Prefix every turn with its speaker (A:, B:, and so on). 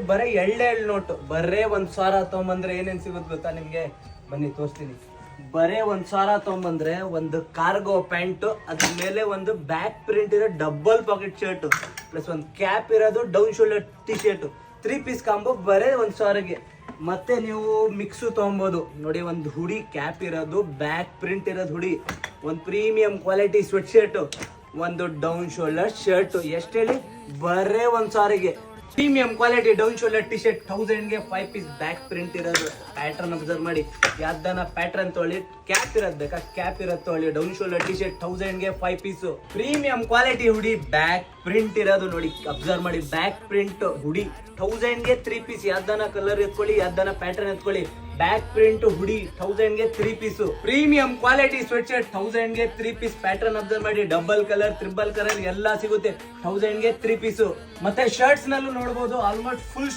A: ಬರೇ ಎಳ್ಳೆಳ್ ನೋಟು, ಬರೇ 1,000 ತಗೊಂಬಂದ್ರೆ ಏನೇನ್ ಸಿಗುತ್ತೆ ಗೊತ್ತಾ ನಿಮ್ಗೆ? ಬನ್ನಿ ತೋರಿಸ್ತೀನಿ. ಬರೇ 1,000 ತಗೊಂಬಂದ್ರೆ ಒಂದು ಕಾರ್ಗೋ ಪ್ಯಾಂಟ್, ಅದ್ರ ಮೇಲೆ ಒಂದು ಬ್ಯಾಕ್ ಪ್ರಿಂಟ್ ಇರೋ ಡಬಲ್ ಪಾಕೆಟ್ ಶರ್ಟ್ ಪ್ಲಸ್ ಒಂದು ಕ್ಯಾಪ್ ಇರೋದು down shoulder T shirt, 3 piece combo ಬರೇ 1,000ಗೆ. ಮತ್ತೆ ನೀವು ಮಿಕ್ಸು ತಗೊಬೋದು ನೋಡಿ, ಒಂದು ಹುಡಿ ಕ್ಯಾಪ್ ಇರೋದು ಬ್ಯಾಕ್ ಪ್ರಿಂಟ್ ಇರೋದು ಹುಡಿ, ಒಂದು ಪ್ರೀಮಿಯಂ ಕ್ವಾಲಿಟಿ ಸ್ವೆಟ್ ಶರ್ಟ್, ಒಂದು ಡೌನ್ ಶೋಲ್ಡರ್ ಶರ್ಟ್. ಎಷ್ಟು ಹೇಳಿ? ಬರೇ 1,000ಗೆ. Premium quality down shoulder T shirt 1000ಗೆ 5 ಪೀಸ್ ಬ್ಯಾಕ್ ಪ್ರಿಂಟ್ ಇರೋದು. ಪ್ಯಾಟರ್ನ್ ಅಬ್ಸರ್ವ್ ಮಾಡಿ, ಯಾವ್ದಾನ ಪ್ಯಾಟರ್ನ್ ತೊಗೊಳ್ಳಿ, ಕ್ಯಾಪ್ ಇರೋದು ಬೇಕಾ ಕ್ಯಾಪ್ ಇರೋದು ತೊಗೊಳ್ಳಿ. ಡೌನ್ ಶೋಲ್ಡರ್ ಟಿ ಶರ್ಟ್ 1000ಗೆ 5 piece. Premium quality hoodie back print ಇರೋದು ನೋಡಿ, ಅಬ್ಸರ್ವ್ ಮಾಡಿ, ಬ್ಯಾಕ್ ಪ್ರಿಂಟ್ ಹುಡಿ 1000ಗೆ 3 ಪೀಸ್. ಯಾವ್ದಾನ ಕಲರ್ ಎತ್ಕೊಳ್ಳಿ, ಯಾವ್ದಾನ ಪ್ಯಾಟರ್ನ್ ಎತ್ಕೊಳ್ಳಿ, ಬ್ಯಾಕ್ ಪ್ರಿಂಟ್ ಹುಡಿ 1000ಗೆ 3 piece. Premium quality sweatshirt 1000ಗೆ 3 ಪೀಸ್. ಪ್ಯಾಟರ್ನ್ ಅಬ್ಸರ್ವ್ ಮಾಡಿ, ಡಬಲ್ ಕಲರ್, ಟ್ರಿಬಲ್ ಕಲರ್ ಎಲ್ಲ ಸಿಗುತ್ತೆ 1000ಗೆ 3 ಪೀಸು. ಮತ್ತೆ ಶರ್ಟ್ಸ್ ನಲ್ಲೂ ನೋಡಬಹುದು, ಆಲ್ಮೋಸ್ಟ್ ಫುಲ್